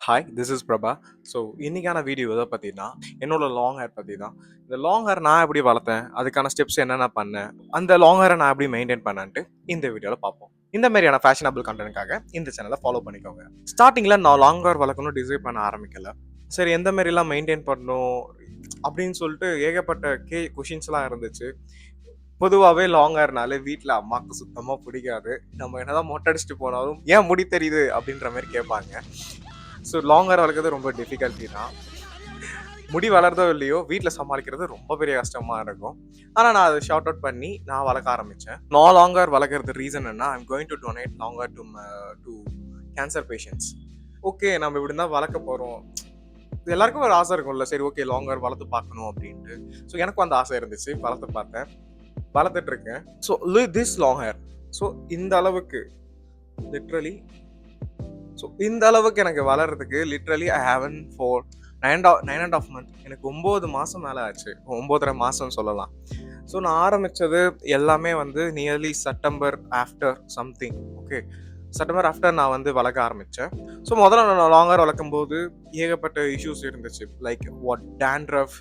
Hi, this is Prabha. So இன்னைக்கான video எதை பற்றினா என்னோட லாங் ஹேர் பற்றி தான். இந்த லாங் ஹேர் நான் எப்படி வளர்த்தேன், அதுக்கான ஸ்டெப்ஸ் என்னென்ன பண்ணேன், அந்த லாங் ஹேரை நான் எப்படி மெயின்டைன் பண்ணேன்ட்டு இந்த வீடியோவில் பார்ப்போம். இந்த மாதிரியான ஃபேஷனபிள் கண்டென்ட்காக இந்த சேனலை ஃபாலோ பண்ணிக்கோங்க. ஸ்டார்டிங்கில் நான் லாங் ஹேர் வளர்க்கணும் டிசைட் பண்ண ஆரம்பிக்கல. சரி, எந்த மாதிரிலாம் மெயின்டைன் பண்ணணும் அப்படின்னு சொல்லிட்டு ஏகப்பட்ட கொஷின்ஸ்லாம் இருந்துச்சு. பொதுவாகவே லாங் ஹேர்னாலே வீட்டில் அம்மாவுக்கு சுத்தமாக பிடிக்காது. நம்ம என்னதான் மொட்டை அடிச்சுட்டு போனாலும் ஏன் முடி தெரியுது அப்படின்ற மாதிரி கேட்பாங்க. ஸோ லாங் ஹேர் வளர்க்குறது ரொம்ப டிஃபிகல்ட்டி தான். முடி வளர்றதோ இல்லையோ வீட்டில் சமாளிக்கிறது ரொம்ப பெரிய கஷ்டமாக இருக்கும். ஆனால் நான் அதை ஷார்ட் அவுட் பண்ணி நான் வளர்க்க ஆரம்பித்தேன். நான் லாங் ஹேர் வளர்க்குறது ரீசன் என்ன, I'm going to donate long hair to cancer patients. Okay, நம்ம இப்படி தான் வளர்க்க போகிறோம். எல்லாருக்கும் ஒரு ஆசை இருக்கும்ல, சரி ஓகே லாங் ஹேர் வளர்த்து பார்க்கணும் அப்படின்ட்டு. ஸோ எனக்கும் அந்த ஆசை இருந்துச்சு, வளர்த்து பார்த்தேன், வளர்த்துட்டு இருக்கேன். So this long hair, so இந்த அளவுக்கு லிட்ரலி, ஸோ இந்த அளவுக்கு எனக்கு வளர்றதுக்கு literally I heaven for 9.5 months. எனக்கு 9 மாதம் மேலே ஆச்சு, 9.5 மாதம் சொல்லலாம். ஸோ நான் ஆரம்பித்தது எல்லாமே வந்து nearly September after something. Okay, September after நான் வந்து வளர்க்க ஆரம்பித்தேன். ஸோ முதல்ல நான் லாங் ஹேர் வளர்க்கும் போது ஏகப்பட்ட இஷ்யூஸ் இருந்துச்சு. லைக் வாட் டேண்ட்ரஃப்,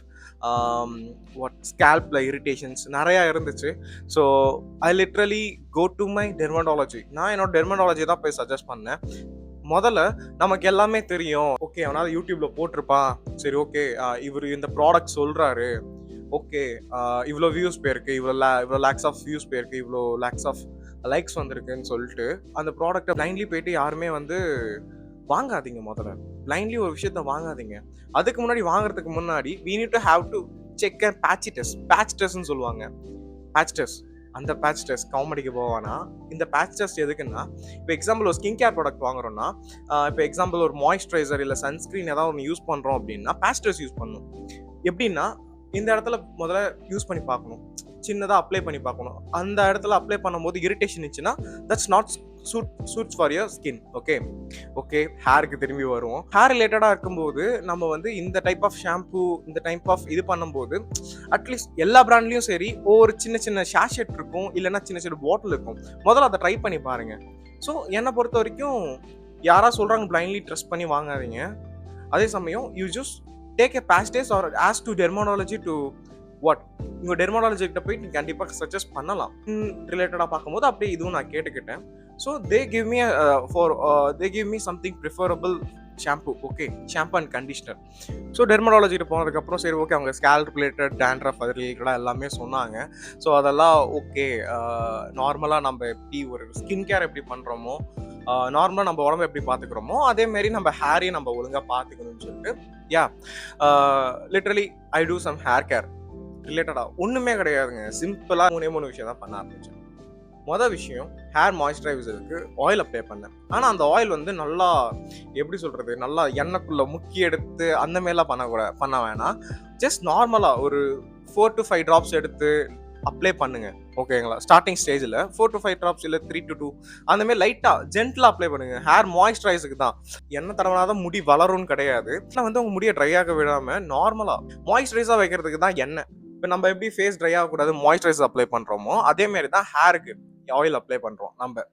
வாட் ஸ்கேல்ப்ல இரிட்டேஷன்ஸ் நிறையா இருந்துச்சு. So I literally go to my dermatology. நான் என்னோட டெர்மடாலஜி தான் போய் சஜஸ்ட் பண்ணேன். முதல்ல நமக்கு எல்லாமே தெரியும், ஓகே அவனால் யூடியூப்ல போட்டிருப்பான், சரி ஓகே இவர் இந்த ப்ராடக்ட் சொல்றாரு, ஓகே இவ்வளோ வியூஸ் போயிருக்கு, இவ்வளோ லேக்ஸ் ஆஃப் வியூஸ் போயிருக்கு, இவ்வளோ லேக்ஸ் ஆஃப் லைக்ஸ் வந்திருக்குன்னு சொல்லிட்டு அந்த ப்ராடக்டை பிளைண்ட்லி போயிட்டு யாருமே வந்து வாங்காதீங்க. முதல்ல பிளைண்ட்லி ஒரு விஷயத்த வாங்காதீங்க. அதுக்கு முன்னாடி வாங்குறதுக்கு முன்னாடி we need to have to check and patch டெஸ்ட்னு சொல்லுவாங்க. பேட்ச் டெஸ்ட், அந்த பேட்ச் டெஸ்ட் காமெடிக்கு போவானா, இந்த பேட்ச் டெஸ்ட் எதுக்குன்னா, இப்போ எக்ஸாம்பிள் ஒரு ஸ்கின் கேர் ப்ராடக்ட் வாங்குறோம்னா, இப்போ எக்ஸாம்பிள் ஒரு மாய்ஸ்சரைசர் இல்லை சன்ஸ்க்ரீன் ஏதாவது ஒன்று யூஸ் பண்ணுறோம் அப்படின்னா பேட்ச் டெஸ்ட் யூஸ் பண்ணணும். எப்படின்னா இந்த இடத்துல முதல்ல யூஸ் பண்ணி பார்க்கணும், சின்னதாக அப்ளை பண்ணி பார்க்கணும். அந்த இடத்துல அப்ளை பண்ணும்போது இரிட்டேஷன் இருந்துச்சுன்னா that's not shoots for your skin. Okay ஹேருக்கு திரும்பி வருவோம். ஹேர் ரிலேட்டடாக இருக்கும்போது நம்ம வந்து இந்த டைப் ஆஃப் ஷாம்பு, இந்த டைப் ஆஃப் இது பண்ணும்போது அட்லீஸ்ட் எல்லா பிராண்ட்லேயும் சரி ஒரு சின்ன சின்ன ஷாஷெட் இருக்கும், இல்லைன்னா சின்ன சின்ன பாட்டில் இருக்கும். முதல்ல அதை ட்ரை பண்ணி பாருங்க. ஸோ என்னை பொறுத்த வரைக்கும் யாராவது சொல்கிறாங்க பிளைண்ட்லி ட்ரஸ்ட் பண்ணி வாங்காதீங்க. அதே சமயம் you just take a patch test or ask to dermatology to what, உங்கள் டெர்மடாலஜி கிட்ட போய் நீங்கள் கண்டிப்பாக சஜஸ்ட் பண்ணலாம். ரிலேட்டடாக பார்க்கும்போது அப்படியே இதுவும் நான் கேட்டுக்கிட்டேன். So they give me something preferable shampoo, okay shampoo and conditioner. So டெர்மடாலஜிட்டு போனதுக்கப்புறம் சரி ஓகே அவங்க ஸ்கேல்ப் ரிலேட்டட் டேண்ட்ரஃப் அது ரிலேட்டடாக எல்லாமே சொன்னாங்க. ஸோ அதெல்லாம் ஓகே, நார்மலாக நம்ம எப்படி ஒரு ஸ்கின் கேர் எப்படி பண்ணுறோமோ, நார்மலாக நம்ம உடம்பு எப்படி பார்த்துக்கிறோமோ அதேமாரி நம்ம ஹேரையும் நம்ம ஒழுங்காக பார்த்துக்கணும்னு சொல்லிட்டு literally I do some hair care ரிலேட்டடாக. ஒன்றுமே கிடையாதுங்க, சிம்பிளாக 3 விஷயம் தான் பண்ண ஆரம்பித்தேன். மொதல் விஷயம், ஹேர் மாய்ஸ்சரைசருக்கு ஆயில் அப்ளை பண்ணேன். ஆனால் அந்த ஆயில் வந்து நல்லா எப்படி சொல்கிறது, நல்லா எண்ணெய்க்குள்ளே முக்கி எடுத்து அந்த மாரிலாம் பண்ண வேணாம். ஜஸ்ட் நார்மலாக ஒரு 4 to 5 drops எடுத்து அப்ளை பண்ணுங்க, ஓகேங்களா. ஸ்டார்டிங் ஸ்டேஜில் 4 to 5 drops இல்லை 3 to 2 அந்தமாரி லைட்டாக ஜென்டலாக அப்ளை பண்ணுங்க. ஹேர் மாய்ஸ்சரைஸுக்கு தான், எண்ணெய் தடவினாதான் முடி வளரும்னு கிடையாது. ஆனால் வந்து உங்கள் முடியை ட்ரை ஆக விடாமல் நார்மலாக மாய்ஸ்சரைஸாக வைக்கிறதுக்கு தான் எண்ணெய். இப்போ நம்ம எப்படி ஃபேஸ் ட்ரை ஆகக்கூடாது மாய்ஸ்சரைசர் அப்ளை பண்ணுறோமோ அதேமாரி தான் ஹேருக்கு ஆயில் அப்ளை பண்ணுறோம் நம்ம.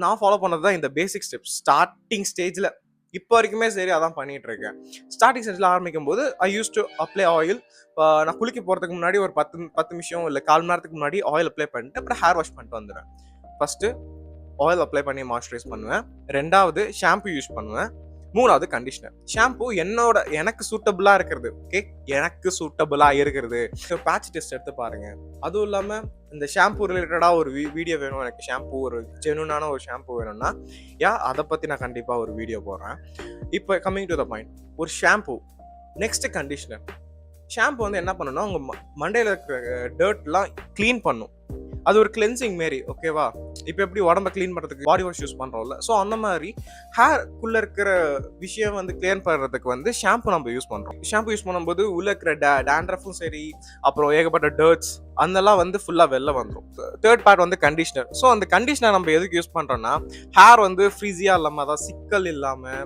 நான் ஃபாலோ பண்ணது தான் இந்த பேசிக் ஸ்டெப்ஸ் ஸ்டார்டிங் ஸ்டேஜில். இப்போ வரைக்குமே சரி அதான் பண்ணிகிட்டு இருக்கேன். ஸ்டார்டிங் ஸ்டேஜில் ஆரம்பிக்கும் போது ஐ யூஸ் டு அப்ளை ஆயில். நான் குளிக்க போகிறதுக்கு முன்னாடி ஒரு 10 நிமிஷம் இல்லை 1/4 மணி நேரத்துக்கு முன்னாடி ஆயில் அப்ளை பண்ணிட்டு அப்புறம் ஹேர் வாஷ் பண்ணிட்டு வந்துடுவேன். ஃபஸ்ட்டு ஆயில் அப்ளை பண்ணி மாய்ஸ்சரைஸ் பண்ணுவேன், 2வது ஷாம்பு யூஸ் பண்ணுவேன், 3வது கண்டிஷனர். ஷாம்பு எனக்கு சூட்டபிளாக இருக்கிறது, ஓகே எனக்கு சூட்டபிளாக இருக்கிறது. பேட்ச் டெஸ்ட் எடுத்து பாருங்க. அதுவும் இல்லாமல் இந்த ஷாம்பு ரிலேட்டடாக ஒரு வீடியோ வேணும், எனக்கு ஷாம்பு ஒரு ஜெனுனான ஒரு ஷாம்பு வேணும்னா அதை பற்றி நான் கண்டிப்பாக ஒரு வீடியோ போடுறேன். இப்போ கம்மிங் டு த பாயிண்ட், ஒரு ஷாம்பு, நெக்ஸ்ட் கண்டிஷனர். ஷாம்பு வந்து என்ன பண்ணணும்னா உங்கள் மண்டையில் இருக்கிற டர்ட்லாம் க்ளீன் பண்ணும். அது ஒரு கிளென்சிங் மாரி, ஓகேவா. இப்போ எப்படி உடம்ப க்ளீன் பண்ணுறதுக்கு பாடி வாஷ் யூஸ் பண்ணுறோம்ல, ஸோ அந்த மாதிரி ஹேர்க்குள்ளே இருக்கிற விஷயம் வந்து கிளியர் பண்ணுறதுக்கு வந்து ஷாம்பு நம்ம யூஸ் பண்ணுறோம். ஷாம்பு யூஸ் பண்ணும்போது உள்ளே இருக்கிற டேண்ட்ரஃபும் சரி, அப்புறம் ஏகப்பட்ட டர்ட்ஸ் அதெல்லாம் வந்து ஃபுல்லாக வெளில வந்துடும். தேர்ட் பார்ட் வந்து கண்டிஷனர். ஸோ அந்த கண்டிஷனர் நம்ம எதுக்கு யூஸ் பண்ணுறோன்னா ஹேர் வந்து ஃப்ரீஸியாக இல்லாமல், அதாவது சிக்கல் இல்லாமல்,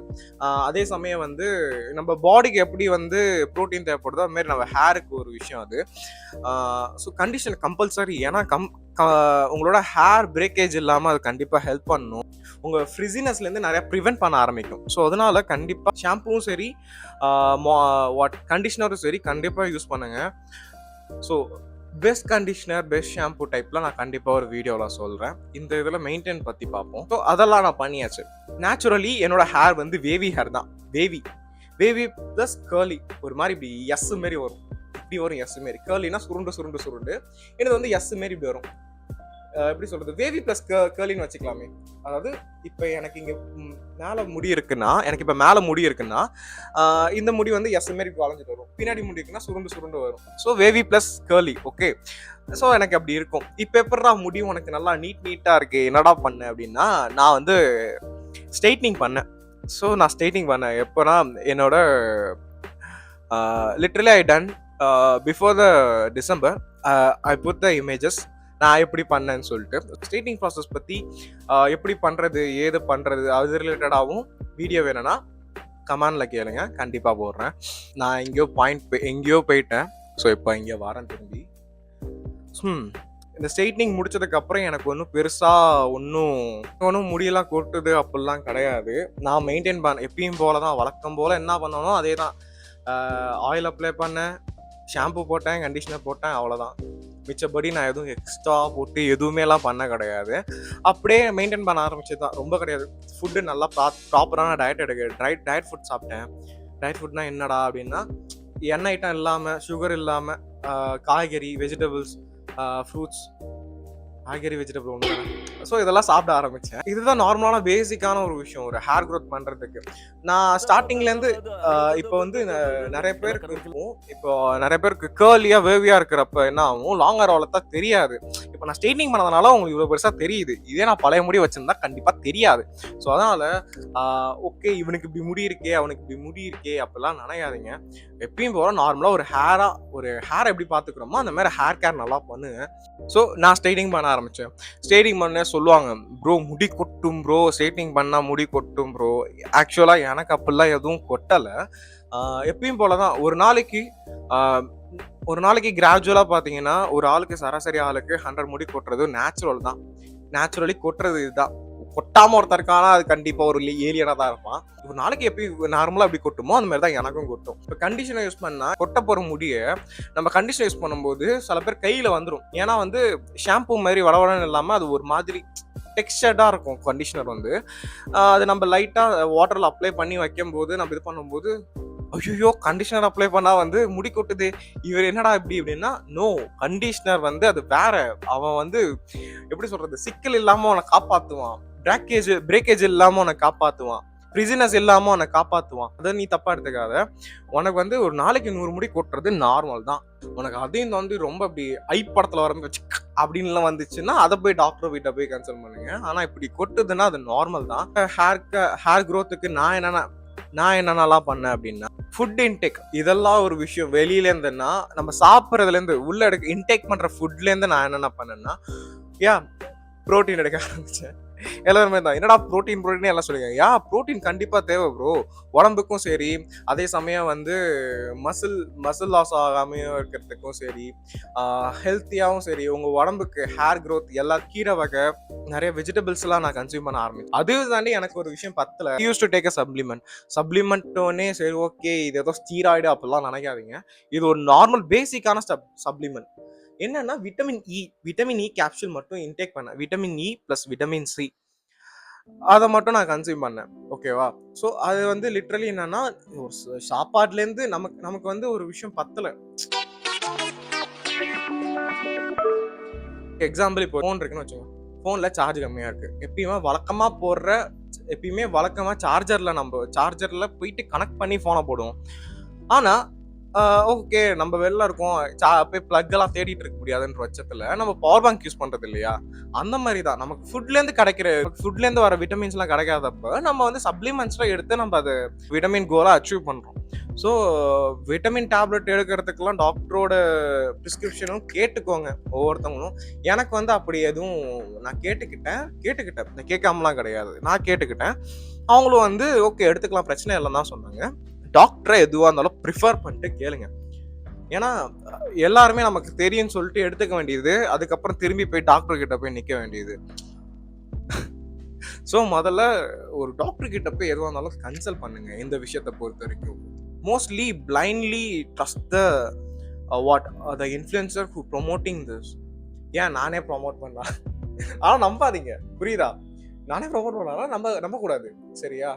அதே சமயம் வந்து நம்ம பாடிக்கு எப்படி வந்து ப்ரோட்டீன் தேவைப்படுதோ அதுமாரி நம்ம ஹேருக்கு ஒரு விஷயம் அது. So conditioner compulsory. ஏன்னா உங்களோட ஹேர் பிரேக்கேஜ் இல்லாமல் அது கண்டிப்பாக ஹெல்ப் பண்ணும். உங்கள் ஃப்ரிஸினஸ்லேருந்து நிறையா ப்ரிவென்ட் பண்ண ஆரம்பிக்கும். ஸோ அதனால் கண்டிப்பாக ஷாம்புவும் சரி கண்டிஷ்னரும் சரி கண்டிப்பாக யூஸ் பண்ணுங்கள். So best conditioner, best shampoo டைப்லாம் நான் கண்டிப்பாக ஒரு வீடியோவில் சொல்கிறேன். இந்த இதில் மெயின்டைன் பற்றி பார்ப்போம். ஸோ அதெல்லாம் நான் பண்ணியாச்சு. நேச்சுரலி என்னோட ஹேர் வந்து வேவி ஹேர் தான். Wavy plus girly. ஒரு மாதிரி இப்படி எஸ் மாரி வரும். இப்படி வரும் எஸ் மாரி. கேர்லினா சுருண்டு எனக்கு வந்து எஸ் மாரி இப்படி வரும். எப்படி சொல்கிறது, வேவி ப்ளஸ் கேர்லின்னு வச்சுக்கலாமே. அதாவது இப்போ எனக்கு இங்கே மேலே முடி இருக்குன்னா இந்த முடி வந்து எஸ் மாரி வளைஞ்சிட்டு வரும். பின்னாடி முடி இருக்குன்னா சுருண்டு வரும். So wavy plus girly. Okay, so எனக்கு அப்படி இருக்கும். இப்போ எப்படா முடி உனக்கு நல்லா நீட்டாக இருக்கு, என்னடா பண்ண அப்படின்னா, நான் வந்து ஸ்ட்ரைட்னிங் பண்ணேன். ஸோ நான் ஸ்ட்ரைட்னிங் பண்ணேன் எப்போனா, என்னோட literally I done before the December I put the images நான் எப்படி பண்ணேன்னு சொல்லிட்டு. ஸ்ட்ரைட்னிங் ப்ராசஸ் பற்றி எப்படி பண்ணுறது, ஏது பண்ணுறது, அது ரிலேட்டடாகவும் வீடியோ வேணும்னா கமெண்டில் கேளுங்க, கண்டிப்பாக போடுறேன். நான் எங்கேயோ போயிட்டேன். ஸோ இப்போ இங்கே வரேன் திரும்பி. இந்த ஸ்ட்ரைட்னிங் முடிச்சதுக்கப்புறம் எனக்கு ஒன்றும் பெருசாக ஒன்றும் முடியெல்லாம் கொட்டுது அப்படிலாம் கிடையாது. நான் மெயின்டைன் எப்பயும் போல தான், வழக்கம் போல் என்ன பண்ணணும் அதே தான். ஆயில் அப்ளை பண்ணேன், ஷாம்பு போட்டேன், கண்டிஷ்னர் போட்டேன், அவ்வளோதான். மிச்சபடி நான் எதுவும் எக்ஸ்ட்ரா போட்டு எதுவுமேலாம் பண்ண கிடையாது. அப்படியே மெயின்டைன் பண்ண ஆரம்பிச்சது தான், ரொம்ப கிடையாது. ஃபுட்டு நல்லா ப்ராப்பரான டயட் ஃபுட் சாப்பிட்டேன். டயட் ஃபுட்னா என்னடா அப்படின்னா, எண்ணெய் ஐட்டம் இல்லாமல், சுகர் இல்லாமல், காய்கறி, வெஜிடபிள்ஸ், ஃப்ரூட்ஸ், காய்கறி வெஜிடபிள் ஒன்று. ஸோ இதெல்லாம் சாப்பிட ஆரம்பித்தேன். இதுதான் நார்மலான பேசிக்கான ஒரு விஷயம் ஒரு ஹேர் க்ரோத் பண்ணுறதுக்கு. நான் ஸ்டார்டிங்லேருந்து இப்போ வந்து நிறைய பேருக்கு இருக்கும், இப்போ நிறைய பேருக்கு கேர்லியாக வேவியாக இருக்கிறப்ப என்ன ஆகும், லாங் ஹேர் வளர்த்தா தெரியாது. இப்போ நான் ஸ்ட்ரைட்னிங் பண்ணதுனால உங்களுக்கு இவ்வளோ பெருசாக தெரியுது. இதே நான் பழைய முடி வச்சுருந்தா கண்டிப்பாக தெரியாது. ஸோ அதனால் ஓகே, இவனுக்கு இப்படி முடி இருக்கே, அவனுக்கு இப்படி முடி இருக்கே அப்படிலாம் நினைக்காதீங்க. எப்பயும் போல நார்மலாக ஒரு ஹேரை எப்படி பார்த்துக்கிறோமோ அந்த மாதிரி ஹேர் கேர் நல்லா பண்ணுங்க. ஸோ நான் ஸ்ட்ரைட்னிங் பண்ண ஆரம்பித்தேன். ஸ்ட்ரைட்னிங் பண்ண சொல்லுவாங்க, ப்ரோ முடி கொட்டும் ப்ரோ, ஸ்ட்ரைட்னிங் பண்ணால் முடி கொட்டும் ப்ரோ. ஆக்சுவலாக எனக்கு அப்படிலாம் எதுவும் கொட்டலை. எப்பயும் போல தான் ஒரு நாளைக்கு கிராஜுவலாக பார்த்தீங்கன்னா ஒரு ஆளுக்கு, சராசரி ஆளுக்கு 100 முடி கொட்டுறது நேச்சுரல் தான். நேச்சுரலி கொட்டுறது இதுதான். கொட்டாமல் ஒருத்தருக்கானா அது கண்டிப்பாக ஒரு ஏலியனாக தான் இருப்பான். ஒரு நாளைக்கு எப்படி நார்மலாக எப்படி கொட்டுமோ அந்த மாதிரி தான் எனக்கும் கொட்டும். இப்போ கண்டிஷனர் யூஸ் பண்ணால் கொட்ட போகிற முடியை நம்ம கண்டிஷனர் யூஸ் பண்ணும்போது சில பேர் கையில் வந்துடும். ஏன்னா வந்து ஷாம்பு மாதிரி வளவளன்னு இல்லாமல் அது ஒரு மாதிரி டெக்ஸ்டர்டாக இருக்கும் கண்டிஷனர் வந்து. அது நம்ம லைட்டாக வாட்டரில் அப்ளை பண்ணி வைக்கும்போது, நம்ம இது பண்ணும்போது, ஐயோ கண்டிஷனர் அப்ளை பண்ணால் வந்து முடி கொட்டுது, இவர் என்னடா இப்படி அப்படின்னா, நோ, கண்டிஷனர் வந்து அது வேற. அவன் வந்து எப்படி சொல்கிறது, சிக்கல் இல்லாமல் அவனை காப்பாற்றுவான், பிரேக்கேஜ் இல்லாமல் அவனை காப்பாற்றுவான், ஃப்ரிஸினஸ் இல்லாமல் அவனை காப்பாற்றுவான். அதை நீ தப்பாக எடுத்துக்காத. உனக்கு வந்து ஒரு நாளைக்கு 100 முடி கொட்டுறது நார்மல் தான். உனக்கு அதையும் வந்து ரொம்ப அப்படி படத்தில் வர வச்சு அப்படின்லாம் வந்துச்சுன்னா அதை போய் டாக்டர் வீட்டை போய் கன்சல்ட் பண்ணுங்க. ஆனால் இப்படி கொட்டுதுன்னா அது நார்மல் தான். ஹேர் க்ரோத்துக்கு நான் என்னென்னலாம் பண்ணேன் அப்படின்னா, ஃபுட் இன்டேக் இதெல்லாம் ஒரு விஷயம். வெளியிலேருந்துன்னா நம்ம சாப்பிட்றதுலேருந்து உள்ள இன்டேக் பண்ணுற ஃபுட்லேருந்து நான் என்னென்ன பண்ணேன்னா, ப்ரோட்டீன் எடுக்க ஆரம்பித்தேன். எல்லாருமே தான் என்னடா ப்ரோட்டீன் எல்லாம் சொல்லுங்க. ப்ரோட்டீன் கண்டிப்பாக தேவை ப்ரோ, உடம்புக்கும் சரி, அதே சமயம் வந்து மசில் லாஸ் ஆகாமையும் இருக்கிறதுக்கும் சரி, ஹெல்த்தியாகவும் சரி, உங்கள் உடம்புக்கு ஹேர் க்ரோத், எல்லா கீரை வகை, நிறைய வெஜிடபிள்ஸ்லாம் நான் கன்சியூம் பண்ண ஆரம்பிச்சேன். அது தாண்டி எனக்கு ஒரு விஷயம் பத்தல. யூஸ் டு டேக் அ சப்ளிமெண்ட்டோடனே சரி ஓகே இது ஏதோ ஸ்டீராய்டு அப்படிலாம் நினைக்காதீங்க. இது ஒரு நார்மல் பேசிக்கான சப்ளிமெண்ட். என்னன்னா விட்டமின் இ கேப்சூல் மட்டும் இன்டேக் பண்ணேன். Vitamin E plus vitamin C அதை மட்டும் நான் கன்சியூம் பண்ணேன். ஓகேவா? ஸோ அது வந்து லிட்ரலி என்னன்னா, ஒரு சாப்பாடுலேருந்து நமக்கு வந்து ஒரு விஷயம் பத்தலை. எக்ஸாம்பிள் இப்போ ஃபோன் இருக்குன்னு வச்சுக்கோங்க. ஃபோனில் சார்ஜ் கம்மியாக இருக்குது. எப்பயுமே வழக்கமாக சார்ஜரில் போயிட்டு கனெக்ட் பண்ணி ஃபோனை போடுவோம். ஆனால் ஓகே நம்ம வெளில இருக்கோம், போய் ப்ளக் எல்லாம் தேடிட்டு இருக்க முடியாதுன்ற பட்சத்தில் நம்ம பவர் பேங்க் யூஸ் பண்ணுறது இல்லையா? அந்த மாதிரி தான் நமக்கு ஃபுட்லேருந்து வர விட்டமின்ஸ்லாம் கிடைக்காதப்ப நம்ம வந்து சப்ளிமெண்ட்ஸ்லாம் எடுத்து நம்ம அதை விட்டமின் கோலை அச்சீவ் பண்ணுறோம். ஸோ விட்டமின் டேப்லெட் எடுக்கிறதுக்கெல்லாம் டாக்டரோட ப்ரிஸ்கிரிப்ஷனும் கேட்டுக்கோங்க ஒவ்வொருத்தவங்களும். எனக்கு வந்து அப்படி எதுவும் நான் கேட்டுக்கிட்டேன், நான் கேட்காமலாம் கிடையாது, நான் கேட்டுக்கிட்டேன். அவங்களும் வந்து ஓகே எடுத்துக்கலாம் பிரச்சனை இல்லைன்னு தான் சொன்னாங்க. டாக்டரை எதுவாக இருந்தாலும் ப்ரிஃபர் பண்ணிட்டு கேளுங்க. ஏன்னா எல்லாருமே நமக்கு தெரியும்னு சொல்லிட்டு எடுத்துக்க வேண்டியது, அதுக்கப்புறம் திரும்பி போய் டாக்டர் கிட்ட போய் நிக்க வேண்டியது. ஸோ முதல்ல ஒரு டாக்டர் கிட்ட போய் எதுவாக இருந்தாலும் கன்சல்ட் பண்ணுங்க. இந்த விஷயத்தை பொறுத்த வரைக்கும் mostly blindly trust the what the influencer who promoting this. ஏன் நானே ப்ரொமோட் பண்ணலாம், ஆனால் நம்பாதீங்க, புரியுதா? நானே ப்ரொமோட் பண்ணலாம், நம்பக்கூடாது, சரியா?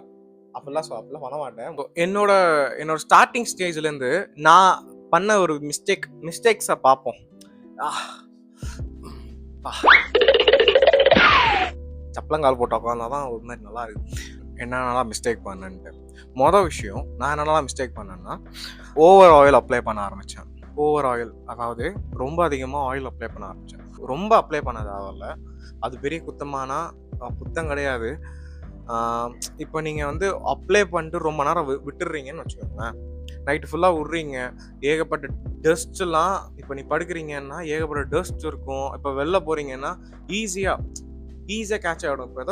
அப்படிலாம் பண்ண மாட்டேன். என்னோட ஸ்டார்டிங் ஸ்டேஜ்லேருந்து நான் பண்ண ஒரு மிஸ்டேக்ஸை பார்ப்போம். சப்பளங்கால் போட்டு உட்காந்தாதான் ஒரு மாதிரி நல்லா இருக்கு. என்னென்னலாம் மிஸ்டேக் பண்ணேன்ட்டு மொதல் விஷயம், நான் என்னென்னலாம் மிஸ்டேக் பண்ணேன்னா, ஓவர் ஆயில் அப்ளை பண்ண ஆரம்பித்தேன். ஓவர் ஆயில், அதாவது ரொம்ப அதிகமாக ஆயில் அப்ளை பண்ண ஆரம்பித்தேன். ரொம்ப அப்ளை பண்ண தேவையில்ல, அது பெரிய குத்தம் கிடையாது. இப்போ நீங்கள் வந்து அப்ளை பண்ணிட்டு ரொம்ப நேரம் விட்டுடுறீங்கன்னு வச்சுக்கோங்களேன், நைட்டு ஃபுல்லாக விட்றீங்க, ஏகப்பட்ட டஸ்ட்லாம், இப்போ நீ படுக்கிறீங்கன்னா ஏகப்பட்ட டஸ்ட் இருக்கும். இப்போ வெளில போகிறீங்கன்னா ஈஸியாக கேட்ச் ஆகிடும். இப்போ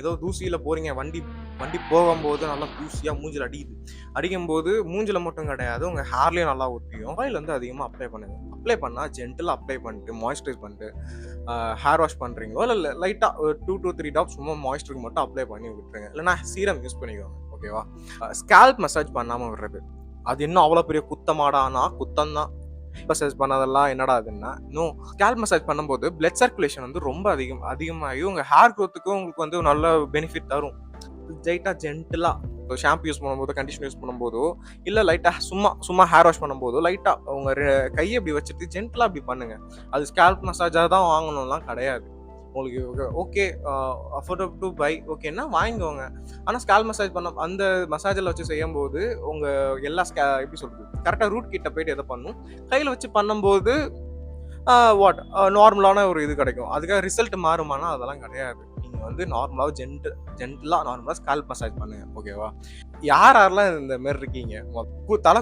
ஏதோ தூசியில் போகிறீங்க, வண்டி போகும்போது நல்லா தூசியாக மூஞ்சில் அடிக்கும்போது மூஞ்சில் மட்டும் கிடையாது, உங்கள் ஹேர்லேயும் நல்லா ஒட்டியும். ஆயில் வந்து அதிகமாக அப்ளை பண்ணுங்க. அப்ளை பண்ணால் ஜென்டலாக அப்ளை பண்ணிட்டு மாய்ஸ்சரைஸ் பண்ணிட்டு ஹேர் வாஷ் பண்ணுறீங்களோ இல்லை லைட்டாக ஒரு 2 to 3 டாப்ஸ் சும்மா மாய்ஸ்சருக்கு மட்டும் அப்ளை பண்ணி விட்டுருங்க. இல்லைனா சீரம் யூஸ் பண்ணிக்கோங்க, ஓகேவா? ஸ்கேல்ப் மசாஜ் பண்ணாமல் விடுறது, அது இன்னும் அவ்வளோ பெரிய குத்தமாடானா குத்தம் தான். மசாஜ் பண்ணதெல்லாம் என்னடா ஆகுதுன்னா, இன்னும் ஸ்கேல்ப் மசாஜ் பண்ணும்போது பிளட் சர்க்குலேஷன் வந்து ரொம்ப அதிகமாகி உங்கள் ஹேர் க்ரோத்துக்கும் உங்களுக்கு வந்து நல்ல பெனிஃபிட் தரும். லைட்டாக ஜென்டலாக ஷாம்பு யூஸ் பண்ணும்போது, கண்டிஷனர் யூஸ் பண்ணும்போதோ, இல்லை லைட்டாக சும்மா ஹேர் வாஷ் பண்ணும்போதோ லைட்டாக உங்கள் கையை இப்படி வச்சுட்டு ஜென்டலாக இப்படி பண்ணுங்க. அது ஸ்கேல்ப் மசாஜாக தான் வாங்கணும்லாம் கிடையாது. உங்களுக்கு ஓகே அஃபோர்டபுள் டு பை ஓகேன்னா வாங்கிக்கோங்க. ஆனால் ஸ்கேல்ப் மசாஜ் அந்த மசாஜில் வச்சு செய்யும்போது உங்கள் எல்லா எப்படி சொல்கிறது, கரெக்டாக ரூட் கிட்ட போயிட்டு எதை பண்ணும், கையில் வச்சு பண்ணும்போது நார்மலான ஒரு இது கிடைக்கும். அதுக்காக ரிசல்ட் மாறுமானா அதெல்லாம் கிடையாது. நீங்கள் வந்து நார்மலாக நார்மலாக ஸ்கேல்ப் மசாஜ் பண்ணுங்க, ஓகேவா? யாரெல்லாம் இந்த மாதிரி இருக்கீங்க, தலை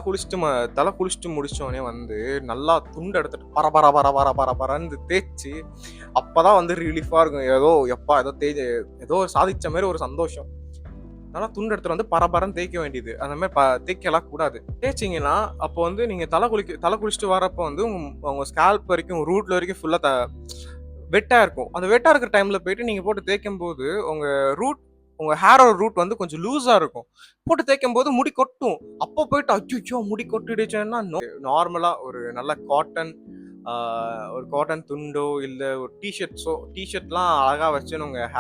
குளிச்சுட்டு முடிச்சோடனே வந்து நல்லா துண்டு எடுத்துட்டு பரபரன்னு தேய்ச்சி, அப்பதான் வந்து ரிலீஃபாக இருக்கும். ஏதோ சாதிச்ச மாதிரி ஒரு சந்தோஷம். நல்லா துண்டு எடுத்துட்டு வந்து பரபரன்னு தேய்க்க வேண்டியது. அந்த மாதிரி தேய்க்கலாம் கூடாது. தேய்ச்சிங்கன்னா அப்போ வந்து நீங்கள் தலை குளிச்சுட்டு வரப்போ வந்து உங்கள் ஸ்கேல்ப் வரைக்கும் ரூட்ல வரைக்கும் ஃபுல்லாக வெட்டாக இருக்கும். அந்த வெட்டாக இருக்கிற டைமில் போயிட்டு நீங்கள் போட்டு தேய்க்கும் போது உங்கள் ஹேரோட ரூட் வந்து கொஞ்சம் லூஸாக இருக்கும். போட்டு தேய்க்கும் போது முடி கொட்டும். அப்போ போயிட்டு அச்சோ முடி கொட்டிடுச்சுன்னா, நார்மலாக ஒரு நல்ல ஒரு காட்டன் துண்டோ இல்லை ஒரு டிஷர்ட்லாம் அழகாக வச்சு உங்கள்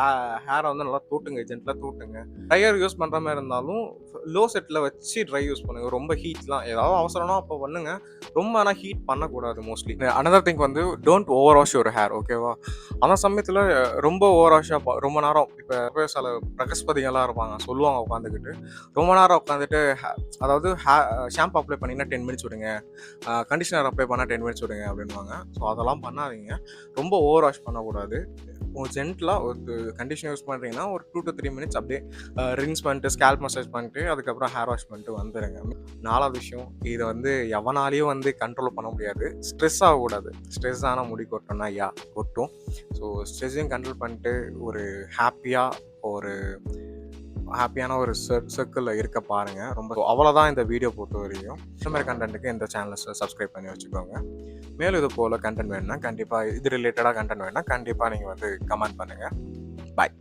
ஹேரை வந்து நல்லா தூட்டுங்க, ஜென்டலாக தூட்டுங்க. ட்ரையர் யூஸ் பண்ணுற மாதிரி இருந்தாலும் லோ செட்டில் வச்சு ட்ரை யூஸ் பண்ணுங்க. ரொம்ப ஹீட்லாம் ஏதாவது அவசரம்னா அப்போ பண்ணுங்க, ரொம்ப ஆனால் ஹீட் பண்ணக்கூடாது. மோஸ்ட்லி அனதர் திங் வந்து don't over wash your hair, ஓகேவா? அந்த சமயத்தில் ரொம்ப ஓவர் வாஷாக ரொம்ப நேரம், இப்போ சில பிரகஸ்பதிகள்லாம் இருப்பாங்க, சொல்லுவாங்க உட்காந்துக்கிட்டு ரொம்ப நேரம் உட்காந்துட்டு, அதாவது ஷாம்பு அப்ளை பண்ணிங்கன்னா 10 மினிட்ஸ் விடுங்க, கண்டிஷனர் அப்ளை பண்ணால் 10 மினிட்ஸ் விடுங்க அப்படின்வாங்க. ஸோ அதெல்லாம் பண்ணாதீங்க. ரொம்ப ஓவர் வாஷ் பண்ணக்கூடாது. ஜென்டலாக ஒரு கண்டிஷனர் யூஸ் பண்ணுறீங்கன்னா ஒரு 2 to 3 மினிட்ஸ் அப்படியே ரின்ஸ் பண்ணிட்டு ஸ்கேல்ப் மசாஜ் பண்ணிட்டு அதுக்கப்புறம் ஹேர் வாஷ் பண்ணிட்டு வந்துடுங்க. 4வது விஷயம், இதை வந்து எவனாலையும் வந்து கண்ட்ரோல் பண்ண முடியாது. ஸ்ட்ரெஸ் ஆகக்கூடாது. ஸ்ட்ரெஸ் ஆனால் முடி கொட்டோம்னா கொட்டும். ஸோ ஸ்ட்ரெஸ்ஸையும் கண்ட்ரோல் பண்ணிட்டு ஒரு ஹாப்பியான ஒரு சர்க்கிளில் இருக்க பாருங்கள். ரொம்ப அவ்வளோதான் இந்த வீடியோ பொறுத்த வரையும். இந்த மாதிரி கண்டென்ட்டுக்கு இந்த சேனலை சப்ஸ்கிரைப் பண்ணி வச்சுக்கோங்க. மேலும் இது போல் கண்டென்ட் வேணும்னா கண்டிப்பாக, இது ரிலேட்டடாக கண்டென்ட் வேணும்னா கண்டிப்பாக நீங்கள் வந்து கமெண்ட் பண்ணுங்கள். பாய்.